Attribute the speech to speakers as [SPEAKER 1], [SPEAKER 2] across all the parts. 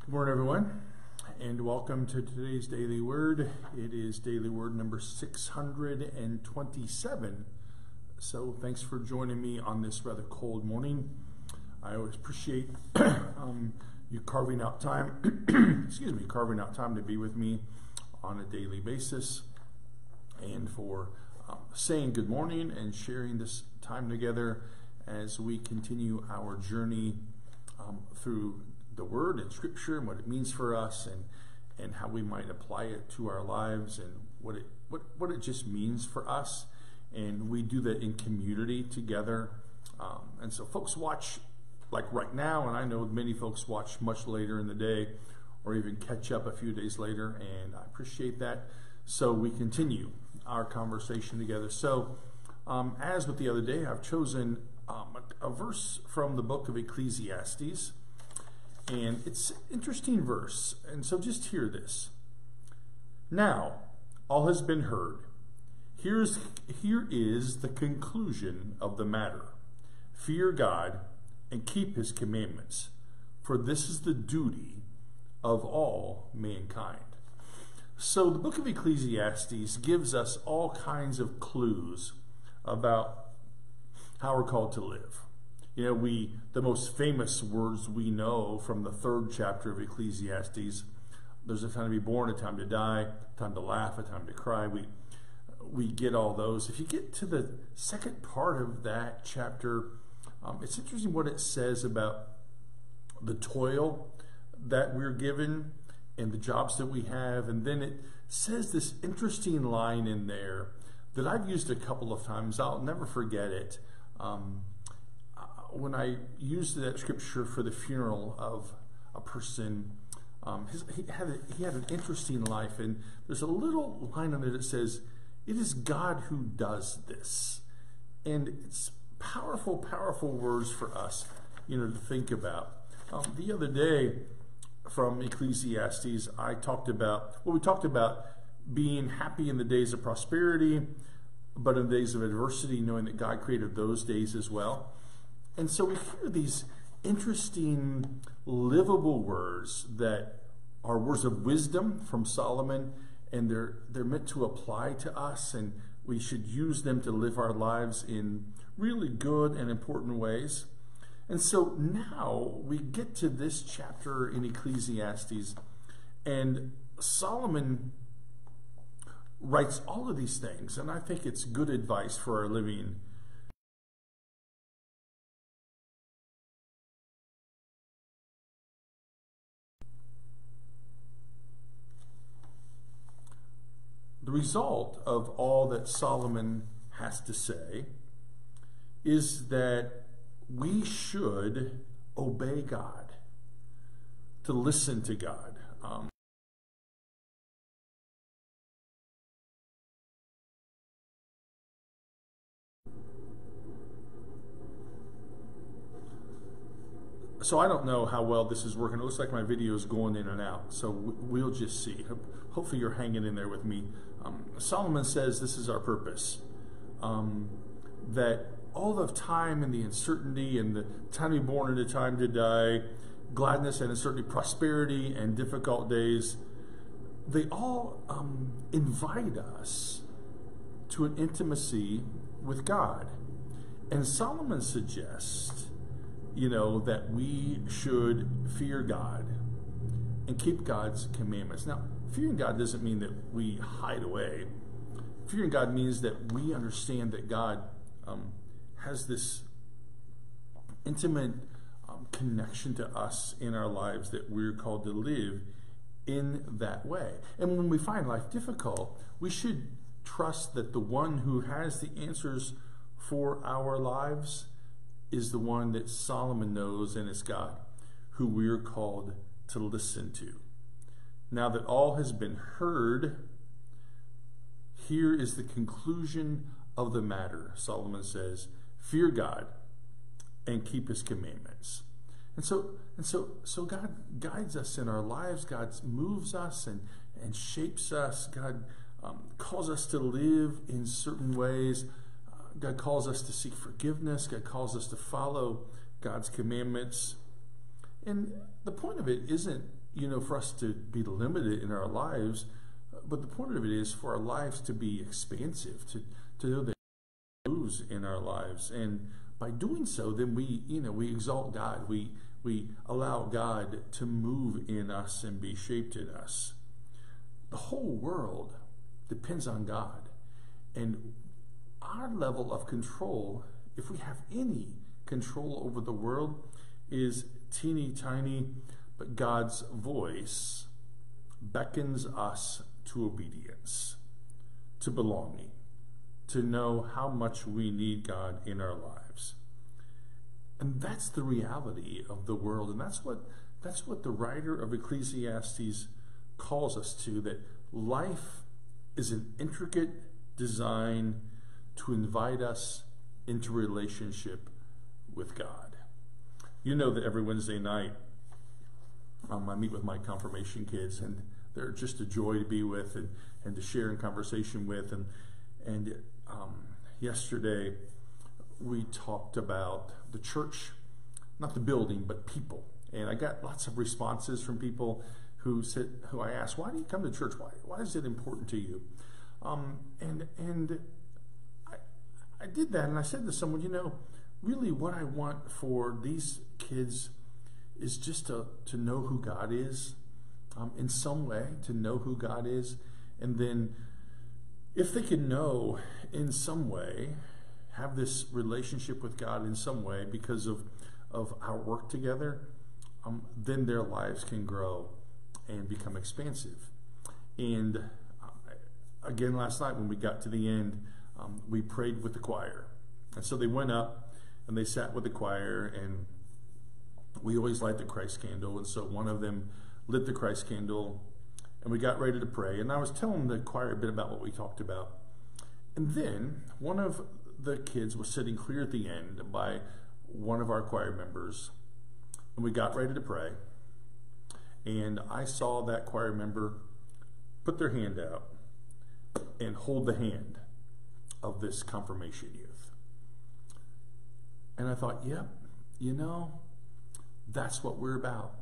[SPEAKER 1] Good morning, everyone, and welcome to today's Daily Word. It is Daily Word number 627. So thanks for joining me on this rather cold morning. I always appreciate you carving out time, carving out time to be with me on a daily basis, and for saying good morning and sharing this time together as we continue our journey through the Word and Scripture and what it means for us, and how we might apply it to our lives, and what it just means for us. And we do that in community together. And so folks watch like right now, and I know many folks watch much later in the day or even catch up a few days later, and I appreciate that. So we continue our conversation together. So as with the other day, I've chosen a verse from the book of Ecclesiastes. And it's an interesting verse, and so just hear this. Now, all has been heard. Here is the conclusion of the matter. Fear God and keep his commandments, for this is the duty of all mankind. So the book of Ecclesiastes gives us all kinds of clues about how we're called to live. You know, the most famous words we know from the 3rd chapter of Ecclesiastes, there's a time to be born, a time to die, a time to laugh, a time to cry. We get all those. If you get to the second part of that chapter, it's interesting what it says about the toil that we're given and the jobs that we have. And then it says this interesting line in there that I've used a couple of times. I'll never forget it. When I used that scripture for the funeral of a person, he had an interesting life, and there's a little line on there that says, "It is God who does this," and it's powerful, powerful words for us, to think about. The other day, from Ecclesiastes, we talked about being happy in the days of prosperity, but in the days of adversity, knowing that God created those days as well. And so we hear these interesting, livable words that are words of wisdom from Solomon, and they're meant to apply to us, and we should use them to live our lives in really good and important ways. And so now we get to this chapter in Ecclesiastes, and Solomon writes all of these things, and I think it's good advice for our living. The result of all that Solomon has to say is that we should obey God, to listen to God. So I don't know how well this is working. It looks like my video is going in and out, so we'll just see. Hopefully you're hanging in there with me. Solomon says this is our purpose, that all of time and the uncertainty and the time to be born and the time to die, gladness and uncertainty, prosperity and difficult days, they all invite us to an intimacy with God. And Solomon suggests that we should fear God and keep God's commandments. Now, fearing God doesn't mean that we hide away. Fearing God means that we understand that God has this intimate connection to us in our lives, that we're called to live in that way. And when we find life difficult, we should trust that the one who has the answers for our lives is the one that Solomon knows, and it's God who we're called to listen to. Now that all has been heard, here is the conclusion of the matter. Solomon says, fear God and keep his commandments. And so God guides us in our lives. God moves us and shapes us. God calls us to live in certain ways. God calls us to seek forgiveness. God calls us to follow God's commandments. And the point of it isn't for us to be limited in our lives, but the point of it is for our lives to be expansive, to know that God moves in our lives. And by doing so, then we exalt God. We allow God to move in us and be shaped in us. The whole world depends on God. And our level of control, if we have any control over the world, is teeny tiny, but God's voice beckons us to obedience, to belonging, to know how much we need God in our lives. And that's the reality of the world. And that's what the writer of Ecclesiastes calls us to, that life is an intricate design to invite us into relationship with God. You know that every Wednesday night I meet with my confirmation kids, and they're just a joy to be with and to share in conversation with. And yesterday we talked about the church, not the building, but people. And I got lots of responses from people who I asked, why do you come to church? Why is it important to you? And I did that, and I said to someone, really what I want for these kids is just to know who God is, in some way, to know who God is. And then if they can know in some way, have this relationship with God in some way because of our work together, then their lives can grow and become expansive. And again, last night when we got to the end, we prayed with the choir. And so they went up and they sat with the choir, and we always light the Christ candle. And so one of them lit the Christ candle, and we got ready to pray. And I was telling the choir a bit about what we talked about. And then one of the kids was sitting clear at the end by one of our choir members, and we got ready to pray. And I saw that choir member put their hand out and hold the hand of this confirmation youth. And I thought, yep, that's what we're about.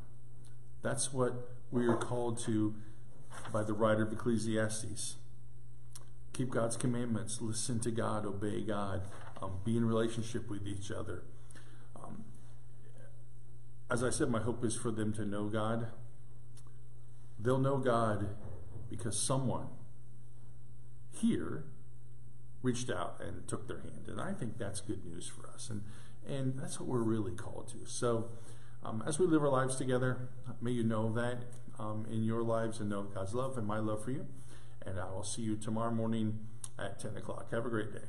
[SPEAKER 1] That's what we are called to by the writer of Ecclesiastes. Keep God's commandments, listen to God, obey God, be in relationship with each other. As I said, my hope is for them to know God. They'll know God because someone here reached out and took their hand. And I think that's good news for us. And that's what we're really called to. So as we live our lives together, may you know that in your lives, and know God's love and my love for you. And I will see you tomorrow morning at 10 o'clock. Have a great day.